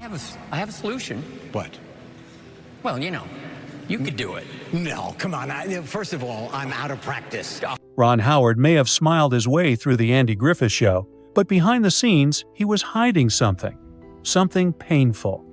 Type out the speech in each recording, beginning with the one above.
I have a solution. What? Well, you could do it. No, come on. First of all, I'm out of practice. Ron Howard may have smiled his way through the Andy Griffith Show, but behind the scenes, he was hiding something painful.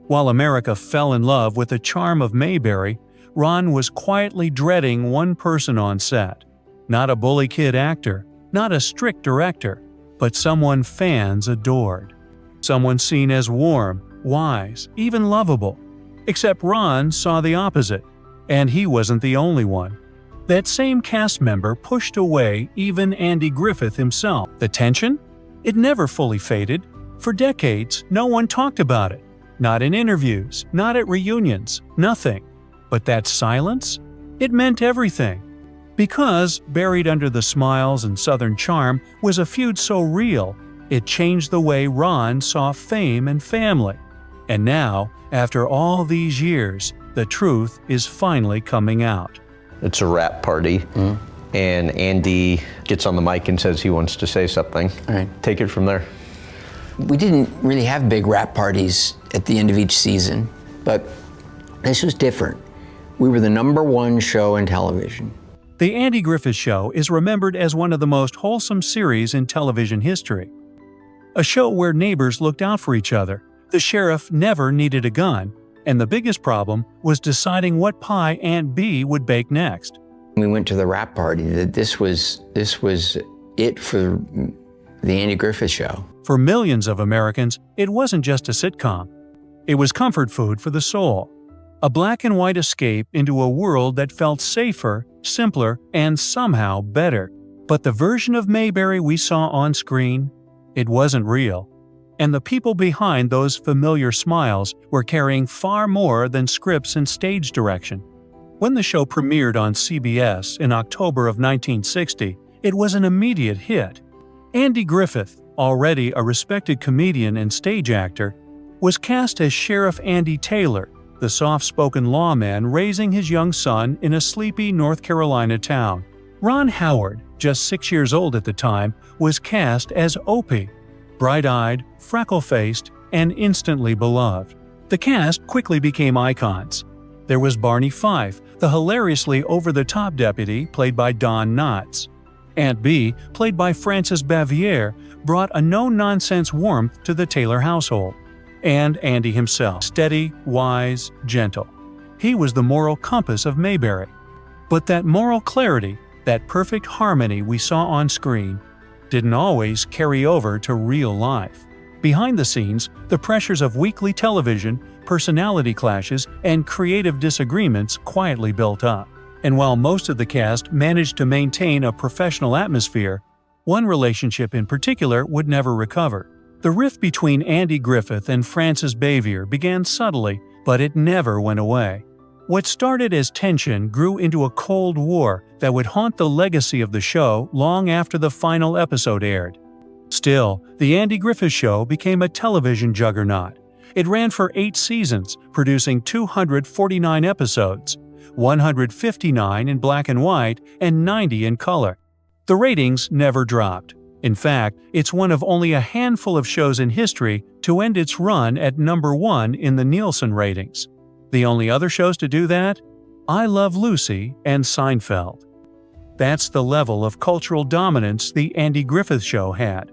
While America fell in love with the charm of Mayberry, Ron was quietly dreading one person on set. Not a bully kid actor, not a strict director, but someone fans adored. Someone seen as warm, wise, even lovable. Except Ron saw the opposite, and he wasn't the only one. That same cast member pushed away even Andy Griffith himself. The tension? It never fully faded. For decades, no one talked about it. Not in interviews, not at reunions, nothing. But that silence? It meant everything. Because, buried under the smiles and southern charm, was a feud so real, it changed the way Ron saw fame and family. And now, after all these years, the truth is finally coming out. It's a rap party, and Andy gets on the mic and says he wants to say something. All right. Take it from there. We didn't really have big rap parties at the end of each season, but this was different. We were the #1 show in television. The Andy Griffith Show is remembered as one of the most wholesome series in television history. A show where neighbors looked out for each other, the sheriff never needed a gun, and the biggest problem was deciding what pie Aunt Bee would bake next. We went to the rap party. This was it for the Andy Griffith Show. For millions of Americans, it wasn't just a sitcom. It was comfort food for the soul. A black and white escape into a world that felt safer, simpler, and somehow better. But the version of Mayberry we saw on screen, it wasn't real. And the people behind those familiar smiles were carrying far more than scripts and stage direction. When the show premiered on CBS in October of 1960, it was an immediate hit. Andy Griffith, already a respected comedian and stage actor, was cast as Sheriff Andy Taylor, the soft-spoken lawman raising his young son in a sleepy North Carolina town. Ron Howard, just 6 years old at the time, was cast as Opie, bright-eyed, freckle-faced, and instantly beloved. The cast quickly became icons. There was Barney Fife, the hilariously over-the-top deputy played by Don Knotts. Aunt Bee, played by Frances Bavier, brought a no-nonsense warmth to the Taylor household. And Andy himself, steady, wise, gentle. He was the moral compass of Mayberry. But that moral clarity, that perfect harmony we saw on screen, didn't always carry over to real life. Behind the scenes, the pressures of weekly television, personality clashes, and creative disagreements quietly built up. And while most of the cast managed to maintain a professional atmosphere, one relationship in particular would never recover. The rift between Andy Griffith and Frances Bavier began subtly, but it never went away. What started as tension grew into a Cold War that would haunt the legacy of the show long after the final episode aired. Still, the Andy Griffith Show became a television juggernaut. It ran for 8 seasons, producing 249 episodes, 159 in black and white, and 90 in color. The ratings never dropped. In fact, it's one of only a handful of shows in history to end its run at #1 in the Nielsen ratings. The only other shows to do that? I Love Lucy and Seinfeld. That's the level of cultural dominance the Andy Griffith Show had.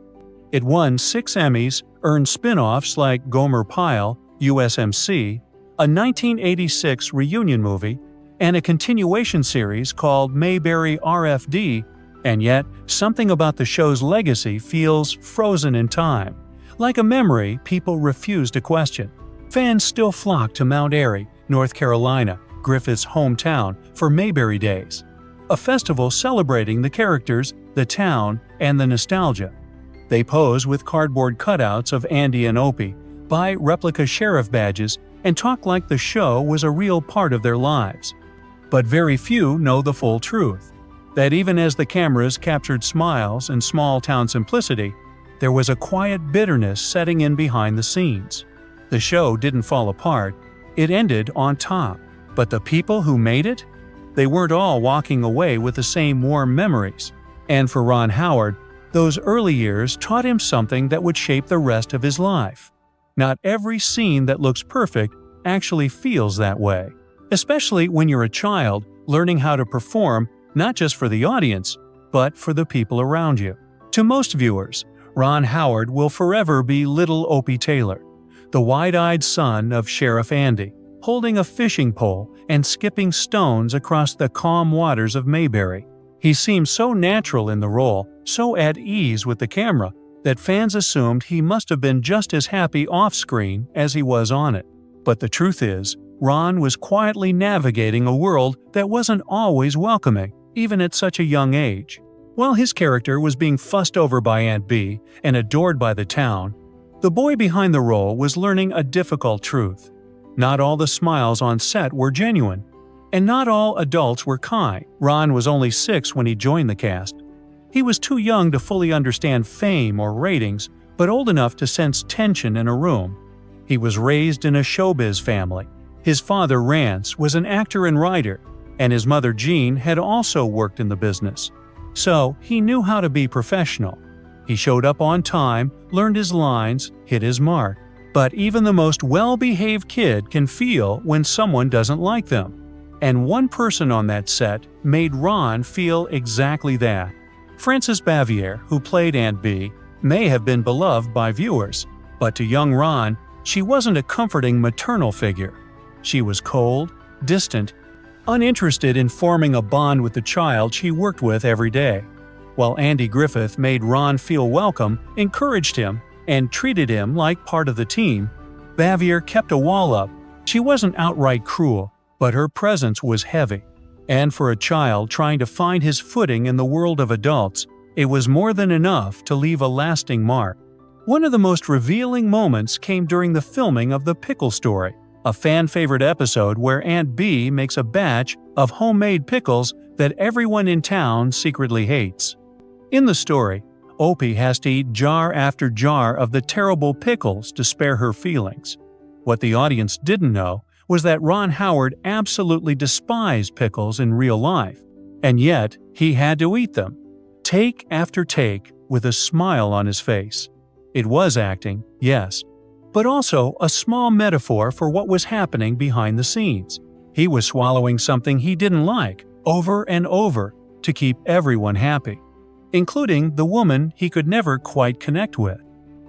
It won 6 Emmys, earned spin-offs like Gomer Pyle, USMC, a 1986 reunion movie, and a continuation series called Mayberry RFD, and yet something about the show's legacy feels frozen in time. Like a memory people refuse to question. Fans still flock to Mount Airy, North Carolina, Griffith's hometown, for Mayberry Days, a festival celebrating the characters, the town, and the nostalgia. They pose with cardboard cutouts of Andy and Opie, buy replica sheriff badges, and talk like the show was a real part of their lives. But very few know the full truth. That even as the cameras captured smiles and small-town simplicity, there was a quiet bitterness setting in behind the scenes. The show didn't fall apart, it ended on top. But the people who made it? They weren't all walking away with the same warm memories. And for Ron Howard, those early years taught him something that would shape the rest of his life. Not every scene that looks perfect actually feels that way, especially when you're a child learning how to perform not just for the audience, but for the people around you. To most viewers, Ron Howard will forever be little Opie Taylor, the wide-eyed son of Sheriff Andy, holding a fishing pole and skipping stones across the calm waters of Mayberry. He seemed so natural in the role, so at ease with the camera, that fans assumed he must have been just as happy off-screen as he was on it. But the truth is, Ron was quietly navigating a world that wasn't always welcoming, even at such a young age. While his character was being fussed over by Aunt Bee and adored by the town, the boy behind the role was learning a difficult truth. Not all the smiles on set were genuine, and not all adults were kind. Ron was only 6 when he joined the cast. He was too young to fully understand fame or ratings, but old enough to sense tension in a room. He was raised in a showbiz family. His father, Rance, was an actor and writer, and his mother, Jean, had also worked in the business. So he knew how to be professional. He showed up on time, learned his lines, hit his mark. But even the most well-behaved kid can feel when someone doesn't like them. And one person on that set made Ron feel exactly that. Frances Bavier, who played Aunt Bee, may have been beloved by viewers, but to young Ron, she wasn't a comforting maternal figure. She was cold, distant, uninterested in forming a bond with the child she worked with every day. While Andy Griffith made Ron feel welcome, encouraged him, and treated him like part of the team, Bavier kept a wall up. She wasn't outright cruel, but her presence was heavy. And for a child trying to find his footing in the world of adults, it was more than enough to leave a lasting mark. One of the most revealing moments came during the filming of The Pickle Story, a fan-favorite episode where Aunt Bee makes a batch of homemade pickles that everyone in town secretly hates. In the story, Opie has to eat jar after jar of the terrible pickles to spare her feelings. What the audience didn't know was that Ron Howard absolutely despised pickles in real life, and yet he had to eat them, take after take, with a smile on his face. It was acting, yes, but also a small metaphor for what was happening behind the scenes. He was swallowing something he didn't like over and over to keep everyone happy, including the woman he could never quite connect with.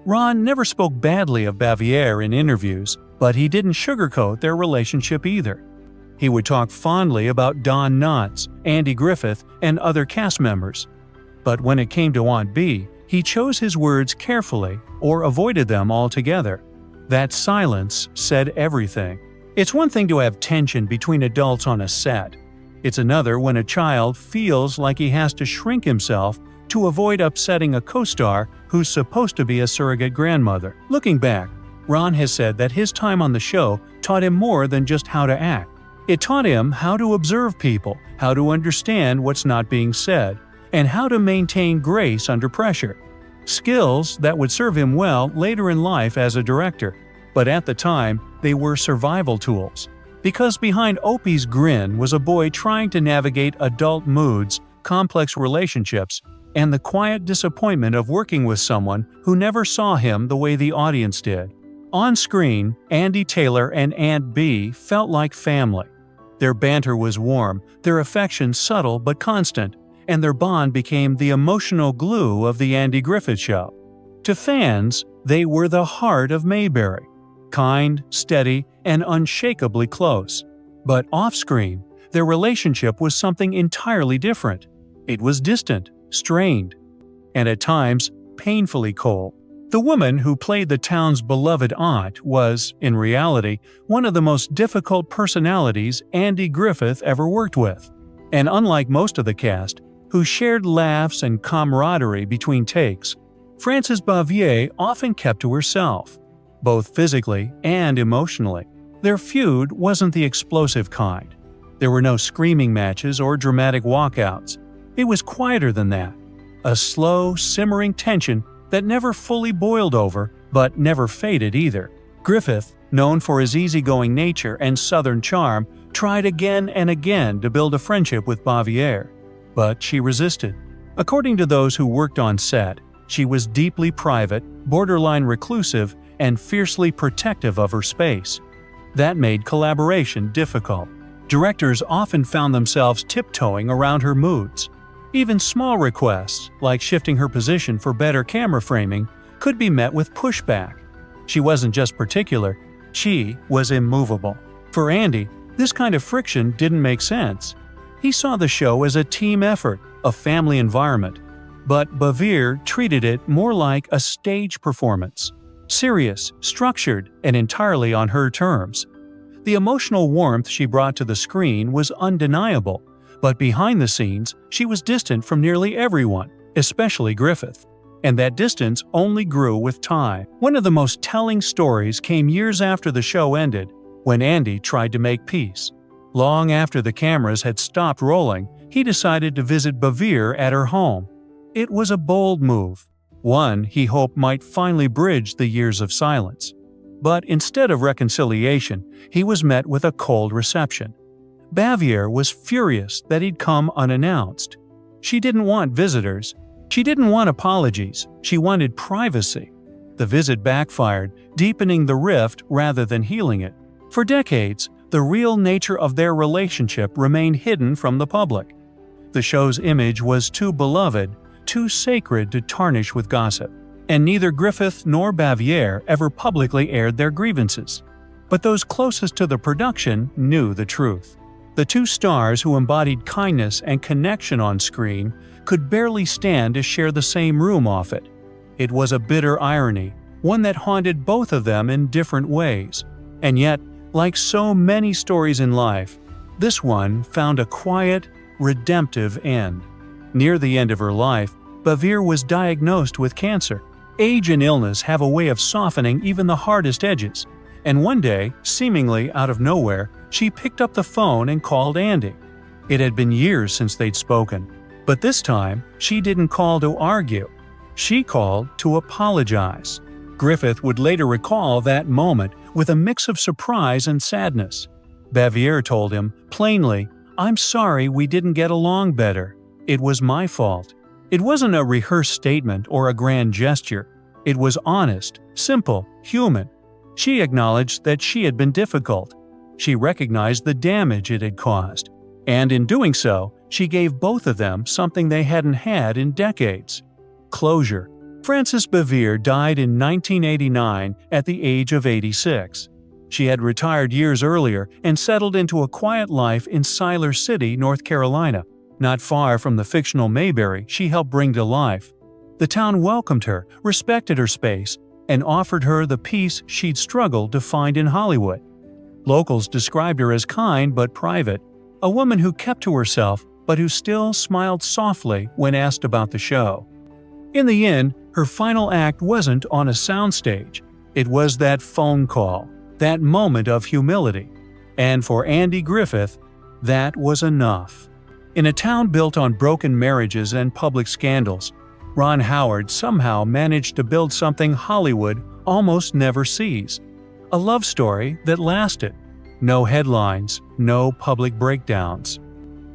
Ron never spoke badly of Bavier in interviews, but he didn't sugarcoat their relationship either. He would talk fondly about Don Knotts, Andy Griffith, and other cast members. But when it came to Aunt Bee, he chose his words carefully or avoided them altogether. That silence said everything. It's one thing to have tension between adults on a set. It's another when a child feels like he has to shrink himself to avoid upsetting a co-star who's supposed to be a surrogate grandmother. Looking back, Ron has said that his time on the show taught him more than just how to act. It taught him how to observe people, how to understand what's not being said, and how to maintain grace under pressure. Skills that would serve him well later in life as a director, but at the time, they were survival tools. Because behind Opie's grin was a boy trying to navigate adult moods, complex relationships, and the quiet disappointment of working with someone who never saw him the way the audience did. On screen, Andy Taylor and Aunt Bee felt like family. Their banter was warm, their affection subtle but constant, and their bond became the emotional glue of the Andy Griffith Show. To fans, they were the heart of Mayberry, kind, steady, and unshakably close. But off-screen, their relationship was something entirely different. It was distant, strained, and at times painfully cold. The woman who played the town's beloved aunt was, in reality, one of the most difficult personalities Andy Griffith ever worked with. And unlike most of the cast, who shared laughs and camaraderie between takes, Frances Bavier often kept to herself, both physically and emotionally. Their feud wasn't the explosive kind. There were no screaming matches or dramatic walkouts. It was quieter than that. A slow, simmering tension that never fully boiled over, but never faded either. Griffith, known for his easygoing nature and southern charm, tried again and again to build a friendship with Bavier, but she resisted. According to those who worked on set, she was deeply private, borderline reclusive, and fiercely protective of her space. That made collaboration difficult. Directors often found themselves tiptoeing around her moods. Even small requests, like shifting her position for better camera framing, could be met with pushback. She wasn't just particular, she was immovable. For Andy, this kind of friction didn't make sense. He saw the show as a team effort, a family environment. But Bevere treated it more like a stage performance. Serious, structured, and entirely on her terms. The emotional warmth she brought to the screen was undeniable, but behind the scenes, she was distant from nearly everyone, especially Griffith. And that distance only grew with time. One of the most telling stories came years after the show ended, when Andy tried to make peace. Long after the cameras had stopped rolling, he decided to visit Bevere at her home. It was a bold move, one he hoped might finally bridge the years of silence. But instead of reconciliation, he was met with a cold reception. Bevere was furious that he'd come unannounced. She didn't want visitors. She didn't want apologies. She wanted privacy. The visit backfired, deepening the rift rather than healing it. For decades, the real nature of their relationship remained hidden from the public. The show's image was too beloved, too sacred to tarnish with gossip, and neither Griffith nor Bevere ever publicly aired their grievances. But those closest to the production knew the truth. The two stars who embodied kindness and connection on screen could barely stand to share the same room off it. It was a bitter irony, one that haunted both of them in different ways. And yet, like so many stories in life, this one found a quiet, redemptive end. Near the end of her life, Bevere was diagnosed with cancer. Age and illness have a way of softening even the hardest edges. And one day, seemingly out of nowhere, she picked up the phone and called Andy. It had been years since they'd spoken. But this time, she didn't call to argue. She called to apologize. Griffith would later recall that moment with a mix of surprise and sadness. Bevere told him, plainly, "I'm sorry we didn't get along better. It was my fault." It wasn't a rehearsed statement or a grand gesture. It was honest, simple, human. She acknowledged that she had been difficult. She recognized the damage it had caused. And in doing so, she gave both of them something they hadn't had in decades: closure. Frances Bevere died in 1989 at the age of 86. She had retired years earlier and settled into a quiet life in Siler City, North Carolina, not far from the fictional Mayberry she helped bring to life. The town welcomed her, respected her space, and offered her the peace she'd struggled to find in Hollywood. Locals described her as kind but private, a woman who kept to herself but who still smiled softly when asked about the show. In the end, her final act wasn't on a soundstage. It was that phone call, that moment of humility. And for Andy Griffith, that was enough. In a town built on broken marriages and public scandals, Ron Howard somehow managed to build something Hollywood almost never sees. A love story that lasted. No headlines, no public breakdowns,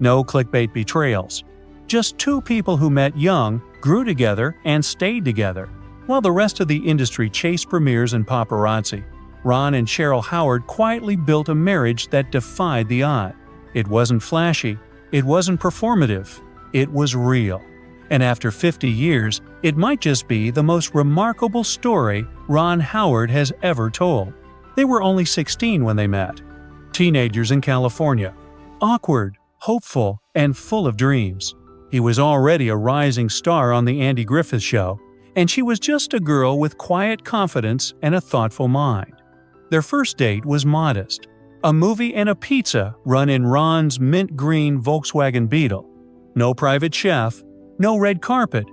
no clickbait betrayals. Just two people who met young, grew together, and stayed together. While the rest of the industry chased premieres and paparazzi, Ron and Cheryl Howard quietly built a marriage that defied the odds. It wasn't flashy, it wasn't performative, it was real. And after 50 years, it might just be the most remarkable story Ron Howard has ever told. They were only 16 when they met. Teenagers in California. Awkward, hopeful, and full of dreams. He was already a rising star on The Andy Griffith Show, and she was just a girl with quiet confidence and a thoughtful mind. Their first date was modest. A movie and a pizza run in Ron's mint green Volkswagen Beetle. No private chef, no red carpet,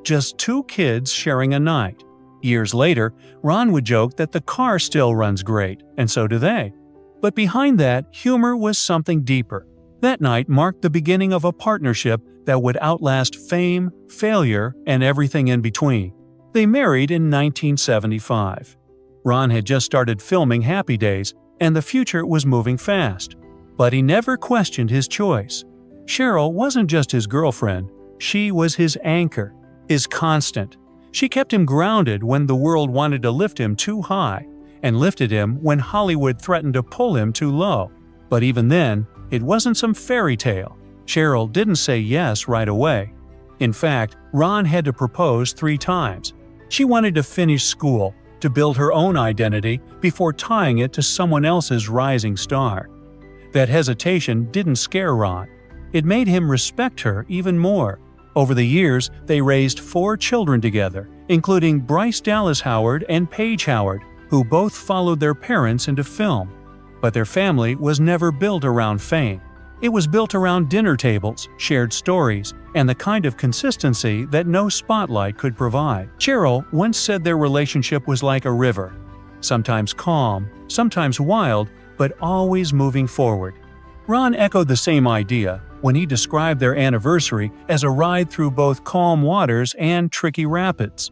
just two kids sharing a night. Years later, Ron would joke that the car still runs great, and so do they. But behind that, humor was something deeper. That night marked the beginning of a partnership that would outlast fame, failure, and everything in between. They married in 1975. Ron had just started filming Happy Days, and the future was moving fast. But he never questioned his choice. Cheryl wasn't just his girlfriend. She was his anchor, his constant. She kept him grounded when the world wanted to lift him too high, and lifted him when Hollywood threatened to pull him too low. But even then, it wasn't some fairy tale. Cheryl didn't say yes right away. In fact, Ron had to propose 3 times. She wanted to finish school, to build her own identity before tying it to someone else's rising star. That hesitation didn't scare Ron. It made him respect her even more. Over the years, they raised 4 children together, including Bryce Dallas Howard and Paige Howard, who both followed their parents into film. But their family was never built around fame. It was built around dinner tables, shared stories, and the kind of consistency that no spotlight could provide. Cheryl once said their relationship was like a river, sometimes calm, sometimes wild, but always moving forward. Ron echoed the same idea when he described their anniversary as a ride through both calm waters and tricky rapids.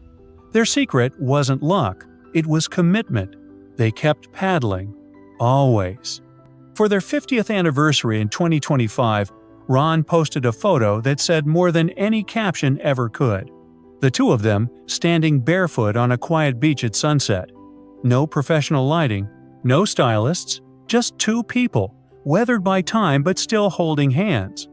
Their secret wasn't luck, it was commitment. They kept paddling, always. For their 50th anniversary in 2025, Ron posted a photo that said more than any caption ever could. The two of them standing barefoot on a quiet beach at sunset. No professional lighting, no stylists, just 2 people, weathered by time but still holding hands.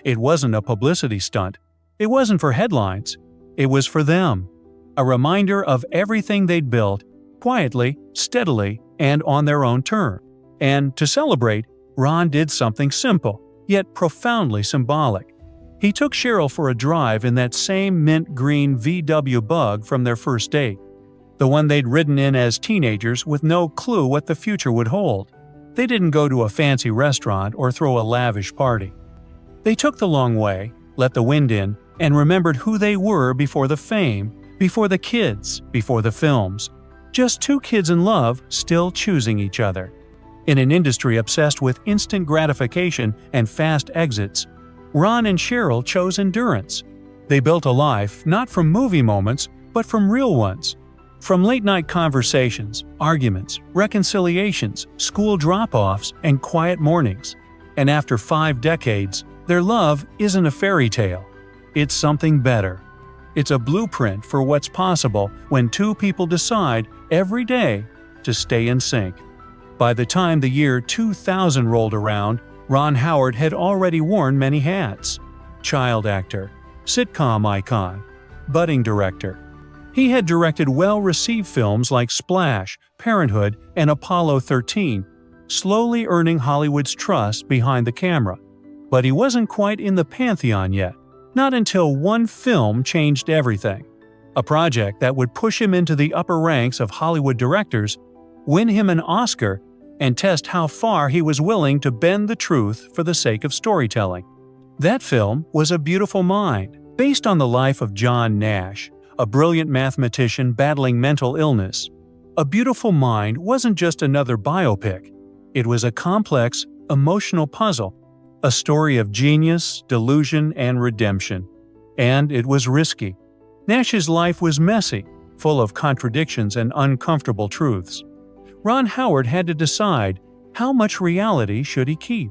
It wasn't a publicity stunt. It wasn't for headlines. It was for them. A reminder of everything they'd built, quietly, steadily, and on their own terms. And to celebrate, Ron did something simple, yet profoundly symbolic. He took Cheryl for a drive in that same mint green VW Bug from their first date, the one they'd ridden in as teenagers with no clue what the future would hold. They didn't go to a fancy restaurant or throw a lavish party. They took the long way, let the wind in, and remembered who they were before the fame, before the kids, before the films. Just 2 kids in love, still choosing each other. In an industry obsessed with instant gratification and fast exits, Ron and Cheryl chose endurance. They built a life not from movie moments, but from real ones. From late-night conversations, arguments, reconciliations, school drop-offs, and quiet mornings. And after 5 decades, their love isn't a fairy tale. It's something better. It's a blueprint for what's possible when 2 people decide every day to stay in sync. By the time the year 2000 rolled around, Ron Howard had already worn many hats. Child actor, sitcom icon, budding director. He had directed well-received films like Splash, Parenthood, and Apollo 13, slowly earning Hollywood's trust behind the camera. But he wasn't quite in the pantheon yet, not until one film changed everything. A project that would push him into the upper ranks of Hollywood directors, win him an Oscar, and test how far he was willing to bend the truth for the sake of storytelling. That film was A Beautiful Mind, based on the life of John Nash, a brilliant mathematician battling mental illness. A Beautiful Mind wasn't just another biopic. It was a complex, emotional puzzle, a story of genius, delusion, and redemption. And it was risky. Nash's life was messy, full of contradictions and uncomfortable truths. Ron Howard had to decide how much reality should he keep,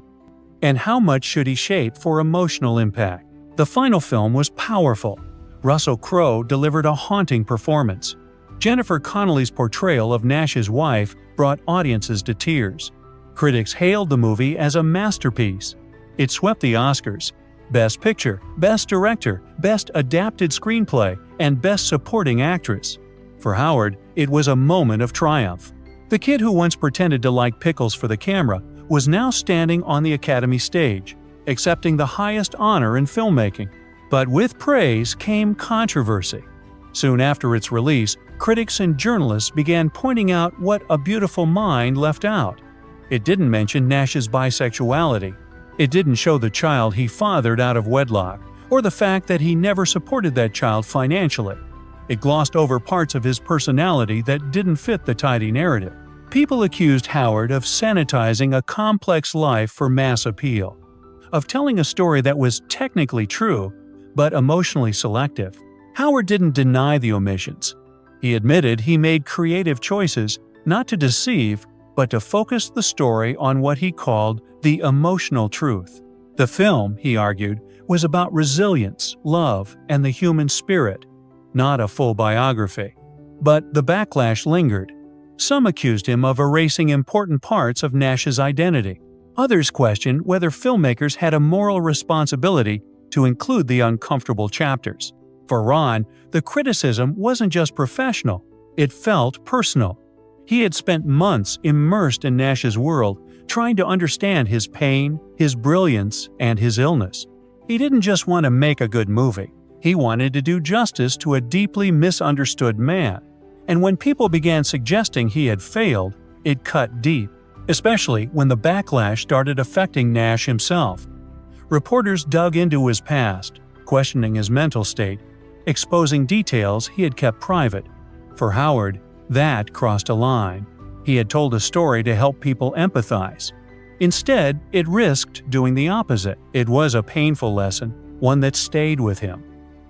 and how much should he shape for emotional impact. The final film was powerful. Russell Crowe delivered a haunting performance. Jennifer Connelly's portrayal of Nash's wife brought audiences to tears. Critics hailed the movie as a masterpiece. It swept the Oscars: Best Picture, Best Director, Best Adapted Screenplay, and Best Supporting Actress. For Howard, it was a moment of triumph. The kid who once pretended to like pickles for the camera was now standing on the Academy stage, accepting the highest honor in filmmaking. But with praise came controversy. Soon after its release, critics and journalists began pointing out what A Beautiful Mind left out. It didn't mention Nash's bisexuality. It didn't show the child he fathered out of wedlock, or the fact that he never supported that child financially. It glossed over parts of his personality that didn't fit the tidy narrative. People accused Howard of sanitizing a complex life for mass appeal, of telling a story that was technically true, but emotionally selective. Howard didn't deny the omissions. He admitted he made creative choices not to deceive, but to focus the story on what he called the emotional truth. The film, he argued, was about resilience, love, and the human spirit, not a full biography. But the backlash lingered. Some accused him of erasing important parts of Nash's identity. Others questioned whether filmmakers had a moral responsibility to include the uncomfortable chapters. For Ron, the criticism wasn't just professional, it felt personal. He had spent months immersed in Nash's world, trying to understand his pain, his brilliance, and his illness. He didn't just want to make a good movie. He wanted to do justice to a deeply misunderstood man. And when people began suggesting he had failed, it cut deep, especially when the backlash started affecting Nash himself. Reporters dug into his past, questioning his mental state, exposing details he had kept private. For Howard, that crossed a line. He had told a story to help people empathize. Instead, it risked doing the opposite. It was a painful lesson, one that stayed with him.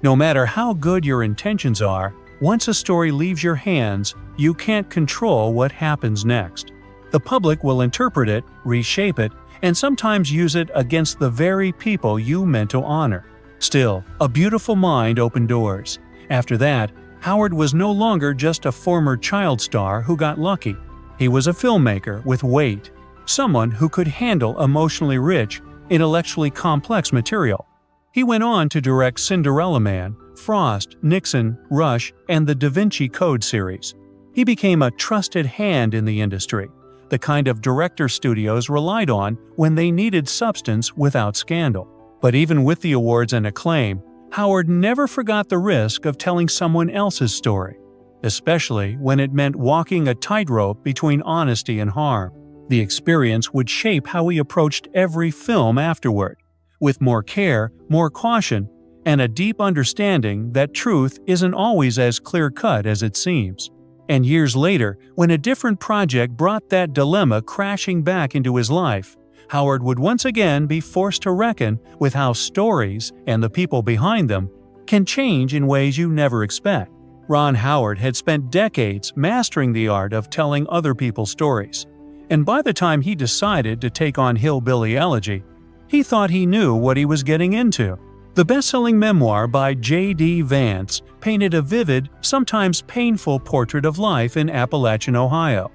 No matter how good your intentions are, once a story leaves your hands, you can't control what happens next. The public will interpret it, reshape it, and sometimes use it against the very people you meant to honor. Still, a beautiful mind opened doors. After that, Howard was no longer just a former child star who got lucky. He was a filmmaker with weight, someone who could handle emotionally rich, intellectually complex material. He went on to direct Cinderella Man, Frost, Nixon, Rush, and the Da Vinci Code series. He became a trusted hand in the industry, the kind of director studios relied on when they needed substance without scandal. But even with the awards and acclaim, Howard never forgot the risk of telling someone else's story, especially when it meant walking a tightrope between honesty and harm. The experience would shape how he approached every film afterward, with more care, more caution, and a deep understanding that truth isn't always as clear-cut as it seems. And years later, when a different project brought that dilemma crashing back into his life, Howard would once again be forced to reckon with how stories, and the people behind them, can change in ways you never expect. Ron Howard had spent decades mastering the art of telling other people's stories, and by the time he decided to take on Hillbilly Elegy, he thought he knew what he was getting into. The best-selling memoir by J.D. Vance painted a vivid, sometimes painful portrait of life in Appalachian Ohio.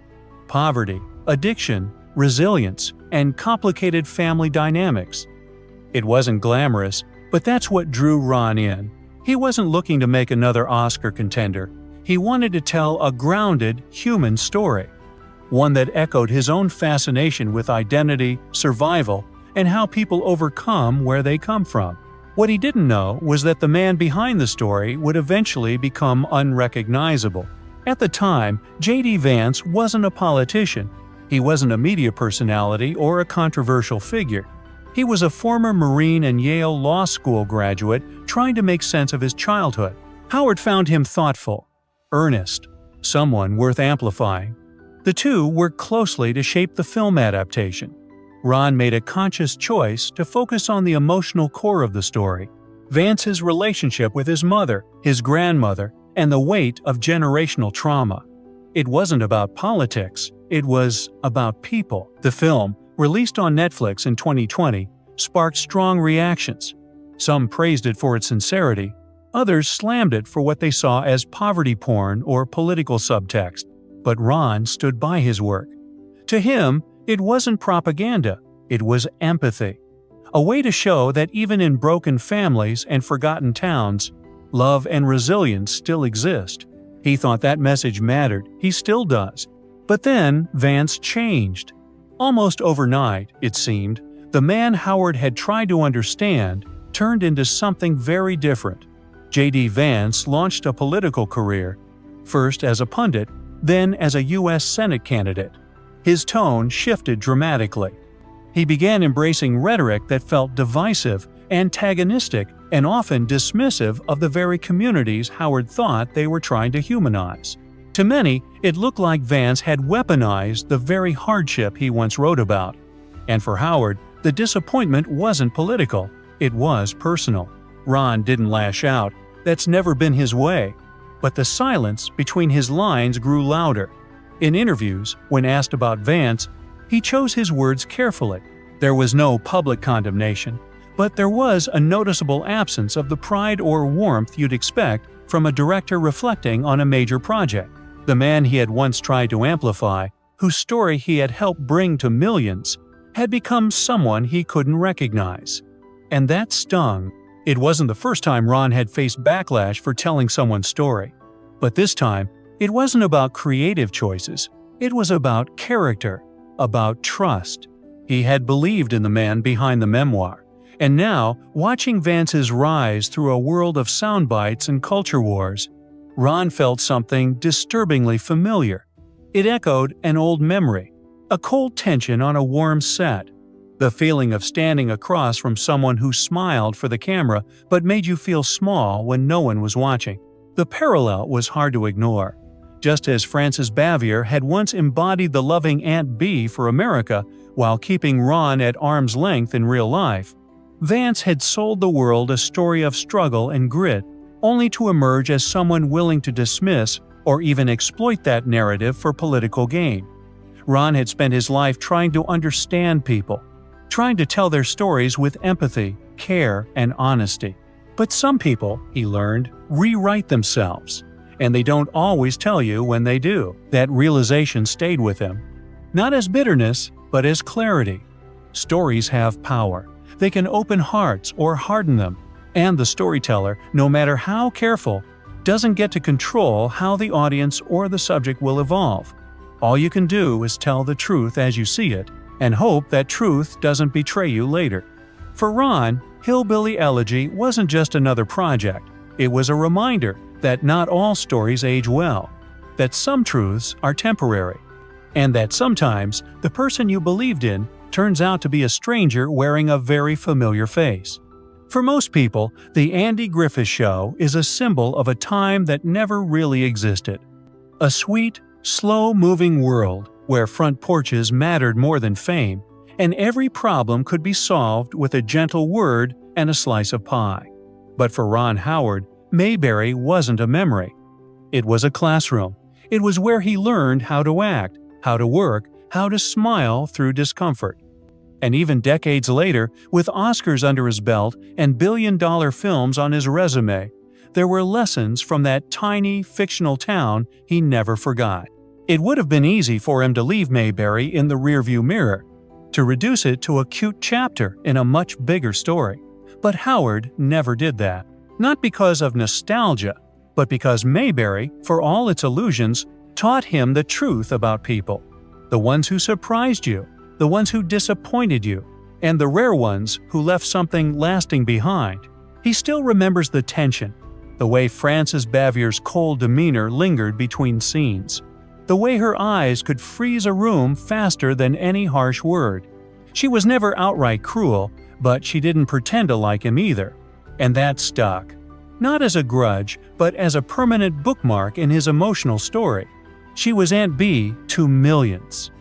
Poverty, addiction, resilience, and complicated family dynamics. It wasn't glamorous, but that's what drew Ron in. He wasn't looking to make another Oscar contender. He wanted to tell a grounded, human story, one that echoed his own fascination with identity, survival, and how people overcome where they come from. What he didn't know was that the man behind the story would eventually become unrecognizable. At the time, J.D. Vance wasn't a politician. He wasn't a media personality or a controversial figure. He was a former Marine and Yale Law School graduate trying to make sense of his childhood. Howard found him thoughtful, earnest, someone worth amplifying. The two worked closely to shape the film adaptation. Ron made a conscious choice to focus on the emotional core of the story, Vance's relationship with his mother, his grandmother, and the weight of generational trauma. It wasn't about politics, it was about people. The film, released on Netflix in 2020, sparked strong reactions. Some praised it for its sincerity, others slammed it for what they saw as poverty porn or political subtext. But Ron stood by his work. To him, it wasn't propaganda, it was empathy. A way to show that even in broken families and forgotten towns, love and resilience still exist. He thought that message mattered, he still does. But then, Vance changed. Almost overnight, it seemed, the man Howard had tried to understand turned into something very different. J.D. Vance launched a political career, first as a pundit, then as a U.S. Senate candidate. His tone shifted dramatically. He began embracing rhetoric that felt divisive, antagonistic, and often dismissive of the very communities Howard thought they were trying to humanize. To many, it looked like Vance had weaponized the very hardship he once wrote about. And for Howard, the disappointment wasn't political, it was personal. Ron didn't lash out, that's never been his way. But the silence between his lines grew louder. In interviews, when asked about Vance, he chose his words carefully. There was no public condemnation, but there was a noticeable absence of the pride or warmth you'd expect from a director reflecting on a major project. The man he had once tried to amplify, whose story he had helped bring to millions, had become someone he couldn't recognize. And that stung. It wasn't the first time Ron had faced backlash for telling someone's story. But this time, it wasn't about creative choices. It was about character, about trust. He had believed in the man behind the memoir. And now, watching Vance's rise through a world of sound bites and culture wars, Ron felt something disturbingly familiar. It echoed an old memory, a cold tension on a warm set, the feeling of standing across from someone who smiled for the camera but made you feel small when no one was watching. The parallel was hard to ignore. Just as Frances Bavier had once embodied the loving Aunt Bee for America while keeping Ron at arm's length in real life, Vance had sold the world a story of struggle and grit, only to emerge as someone willing to dismiss or even exploit that narrative for political gain. Ron had spent his life trying to understand people, trying to tell their stories with empathy, care, and honesty. But some people, he learned, rewrite themselves, and they don't always tell you when they do. That realization stayed with him, not as bitterness, but as clarity. Stories have power. They can open hearts or harden them, and the storyteller, no matter how careful, doesn't get to control how the audience or the subject will evolve. All you can do is tell the truth as you see it, and hope that truth doesn't betray you later. For Ron, Hillbilly Elegy wasn't just another project. It was a reminder that not all stories age well, that some truths are temporary, and that sometimes the person you believed in turns out to be a stranger wearing a very familiar face. For most people, the Andy Griffith Show is a symbol of a time that never really existed. A sweet, slow-moving world where front porches mattered more than fame, and every problem could be solved with a gentle word and a slice of pie. But for Ron Howard, Mayberry wasn't a memory. It was a classroom. It was where he learned how to act, how to work, how to smile through discomfort. And even decades later, with Oscars under his belt and billion-dollar films on his resume, there were lessons from that tiny, fictional town he never forgot. It would have been easy for him to leave Mayberry in the rearview mirror, to reduce it to a cute chapter in a much bigger story. But Howard never did that. Not because of nostalgia, but because Mayberry, for all its illusions, taught him the truth about people. The ones who surprised you, the ones who disappointed you, and the rare ones who left something lasting behind. He still remembers the tension, the way Frances Bavier's cold demeanor lingered between scenes, the way her eyes could freeze a room faster than any harsh word. She was never outright cruel, but she didn't pretend to like him either. And that stuck. Not as a grudge, but as a permanent bookmark in his emotional story. She was Aunt Bee to millions.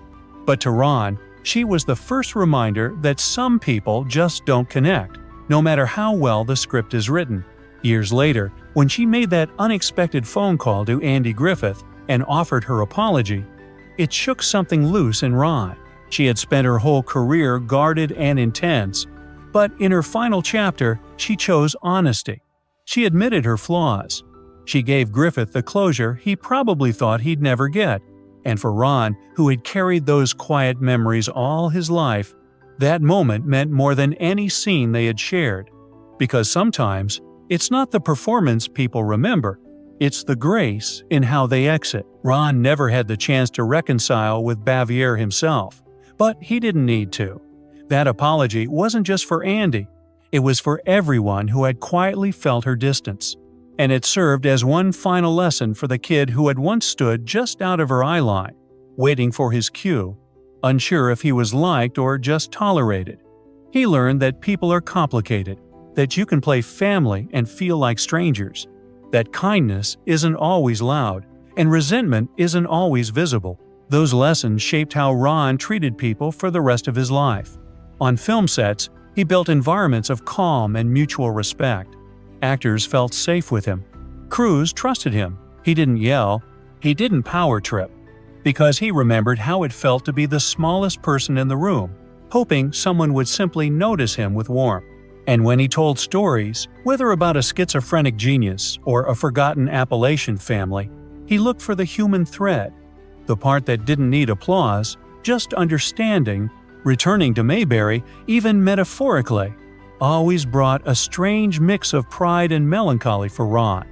But to Ron, she was the first reminder that some people just don't connect, no matter how well the script is written. Years later, when she made that unexpected phone call to Andy Griffith and offered her apology, it shook something loose in Ron. She had spent her whole career guarded and intense, but in her final chapter, she chose honesty. She admitted her flaws. She gave Griffith the closure he probably thought he'd never get. And for Ron, who had carried those quiet memories all his life, that moment meant more than any scene they had shared. Because sometimes, it's not the performance people remember, it's the grace in how they exit. Ron never had the chance to reconcile with Bavier himself, but he didn't need to. That apology wasn't just for Andy, it was for everyone who had quietly felt her distance. And it served as one final lesson for the kid who had once stood just out of her eye line, waiting for his cue, unsure if he was liked or just tolerated. He learned that people are complicated, that you can play family and feel like strangers, that kindness isn't always loud, and resentment isn't always visible. Those lessons shaped how Ron treated people for the rest of his life. On film sets, he built environments of calm and mutual respect. Actors felt safe with him. Crews trusted him. He didn't yell. He didn't power trip. Because he remembered how it felt to be the smallest person in the room, hoping someone would simply notice him with warmth. And when he told stories, whether about a schizophrenic genius or a forgotten Appalachian family, he looked for the human thread, the part that didn't need applause, just understanding. Returning to Mayberry, even metaphorically, always brought a strange mix of pride and melancholy for Ron.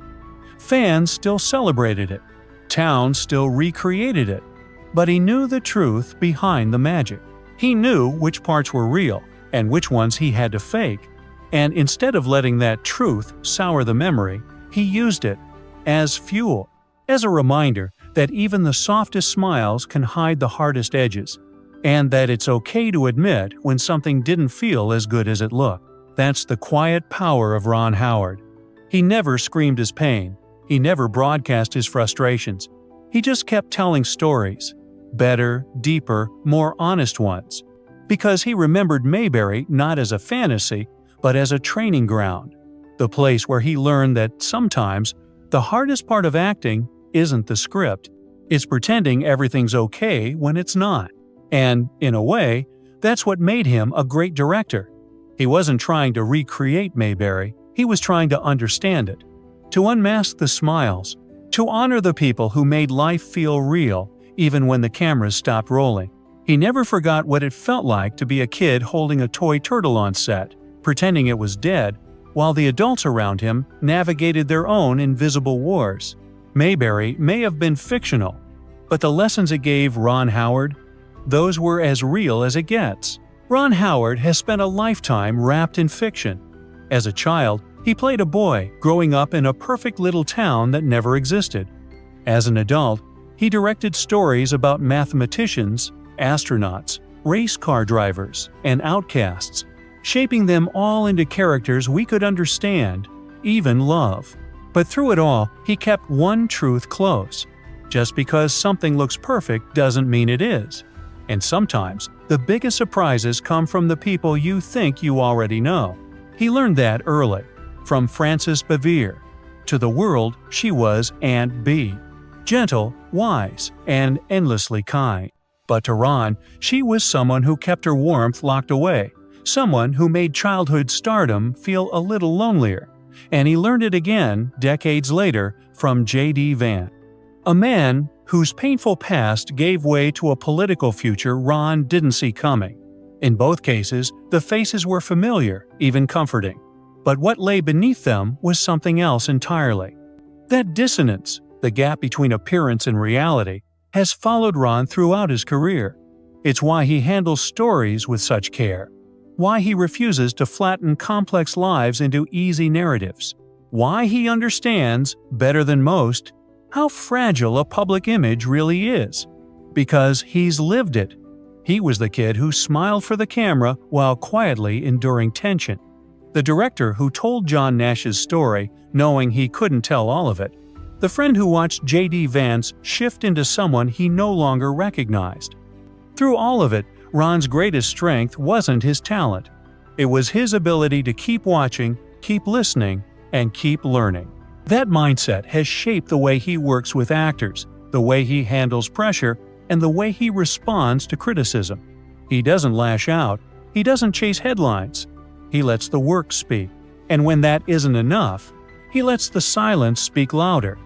Fans still celebrated it. Towns still recreated it. But he knew the truth behind the magic. He knew which parts were real and which ones he had to fake. And instead of letting that truth sour the memory, he used it as fuel, as a reminder that even the softest smiles can hide the hardest edges, and that it's okay to admit when something didn't feel as good as it looked. That's the quiet power of Ron Howard. He never screamed his pain. He never broadcast his frustrations. He just kept telling stories. Better, deeper, more honest ones. Because he remembered Mayberry not as a fantasy, but as a training ground. The place where he learned that sometimes the hardest part of acting isn't the script. It's pretending everything's okay when it's not. And, in a way, that's what made him a great director. He wasn't trying to recreate Mayberry, he was trying to understand it. To unmask the smiles, to honor the people who made life feel real, even when the cameras stopped rolling. He never forgot what it felt like to be a kid holding a toy turtle on set, pretending it was dead, while the adults around him navigated their own invisible wars. Mayberry may have been fictional, but the lessons it gave Ron Howard, those were as real as it gets. Ron Howard has spent a lifetime wrapped in fiction. As a child, he played a boy growing up in a perfect little town that never existed. As an adult, he directed stories about mathematicians, astronauts, race car drivers, and outcasts, shaping them all into characters we could understand, even love. But through it all, he kept one truth close. Just because something looks perfect doesn't mean it is. And sometimes, the biggest surprises come from the people you think you already know. He learned that early, from Frances Bevere. To the world, she was Aunt B. Gentle, wise, and endlessly kind. But to Ron, she was someone who kept her warmth locked away, someone who made childhood stardom feel a little lonelier. And he learned it again, decades later, from J.D. Vance. A man whose painful past gave way to a political future Ron didn't see coming. In both cases, the faces were familiar, even comforting. But what lay beneath them was something else entirely. That dissonance, the gap between appearance and reality, has followed Ron throughout his career. It's why he handles stories with such care. Why he refuses to flatten complex lives into easy narratives. Why he understands, better than most, how fragile a public image really is. Because he's lived it. He was the kid who smiled for the camera while quietly enduring tension. The director who told John Nash's story, knowing he couldn't tell all of it. The friend who watched J.D. Vance shift into someone he no longer recognized. Through all of it, Ron's greatest strength wasn't his talent. It was his ability to keep watching, keep listening, and keep learning. That mindset has shaped the way he works with actors, the way he handles pressure, and the way he responds to criticism. He doesn't lash out. He doesn't chase headlines. He lets the work speak. And when that isn't enough, he lets the silence speak louder.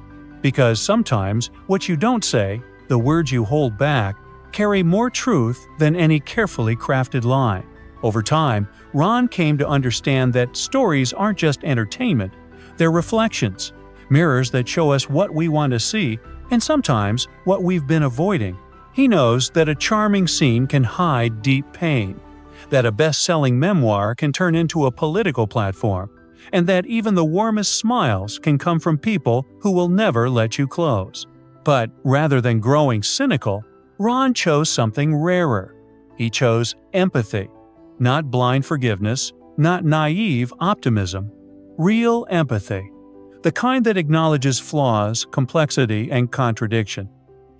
Because sometimes what you don't say, the words you hold back, carry more truth than any carefully crafted line. Over time, Ron came to understand that stories aren't just entertainment, they're reflections, mirrors that show us what we want to see and sometimes what we've been avoiding. He knows that a charming scene can hide deep pain, that a best-selling memoir can turn into a political platform, and that even the warmest smiles can come from people who will never let you close. But rather than growing cynical, Ron chose something rarer. He chose empathy. Not blind forgiveness, not naive optimism. Real empathy. The kind that acknowledges flaws, complexity, and contradiction.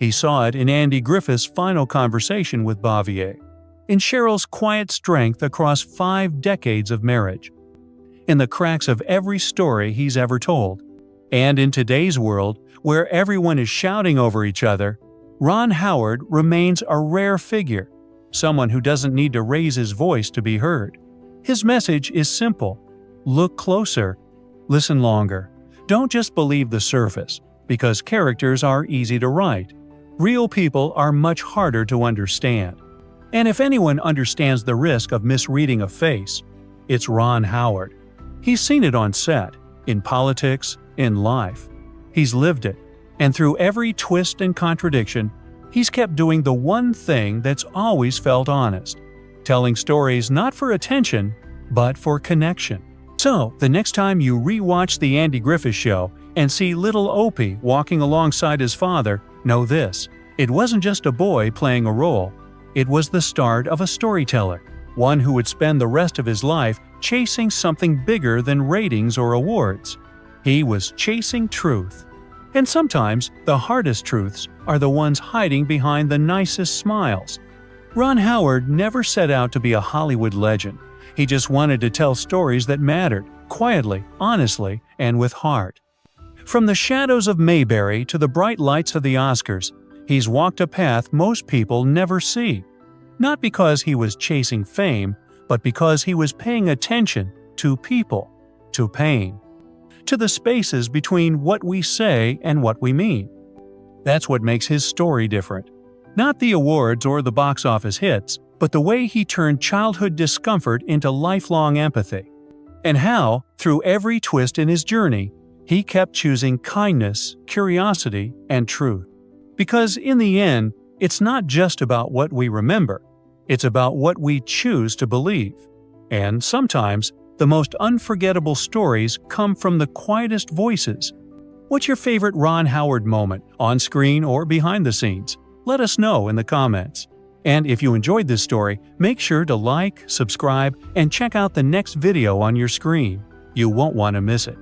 He saw it in Andy Griffith's final conversation with Bavier, in Cheryl's quiet strength across 5 decades of marriage, in the cracks of every story he's ever told. And in today's world, where everyone is shouting over each other, Ron Howard remains a rare figure, someone who doesn't need to raise his voice to be heard. His message is simple, Look closer. Listen longer. Don't just believe the surface, because characters are easy to write. Real people are much harder to understand. And if anyone understands the risk of misreading a face, it's Ron Howard. He's seen it on set, in politics, in life. He's lived it, and through every twist and contradiction, he's kept doing the one thing that's always felt honest, telling stories not for attention, but for connection. So, the next time you re-watch The Andy Griffith Show and see little Opie walking alongside his father, know this: it wasn't just a boy playing a role. It was the start of a storyteller, one who would spend the rest of his life chasing something bigger than ratings or awards. He was chasing truth. And sometimes, the hardest truths are the ones hiding behind the nicest smiles. Ron Howard never set out to be a Hollywood legend. He just wanted to tell stories that mattered, quietly, honestly, and with heart. From the shadows of Mayberry to the bright lights of the Oscars, he's walked a path most people never see. Not because he was chasing fame, but because he was paying attention to people, to pain, to the spaces between what we say and what we mean. That's what makes his story different. Not the awards or the box office hits, but the way he turned childhood discomfort into lifelong empathy. And how, through every twist in his journey, he kept choosing kindness, curiosity, and truth. Because in the end, it's not just about what we remember, it's about what we choose to believe. And sometimes, the most unforgettable stories come from the quietest voices. What's your favorite Ron Howard moment, on screen or behind the scenes? Let us know in the comments. And if you enjoyed this story, make sure to like, subscribe, and check out the next video on your screen. You won't want to miss it.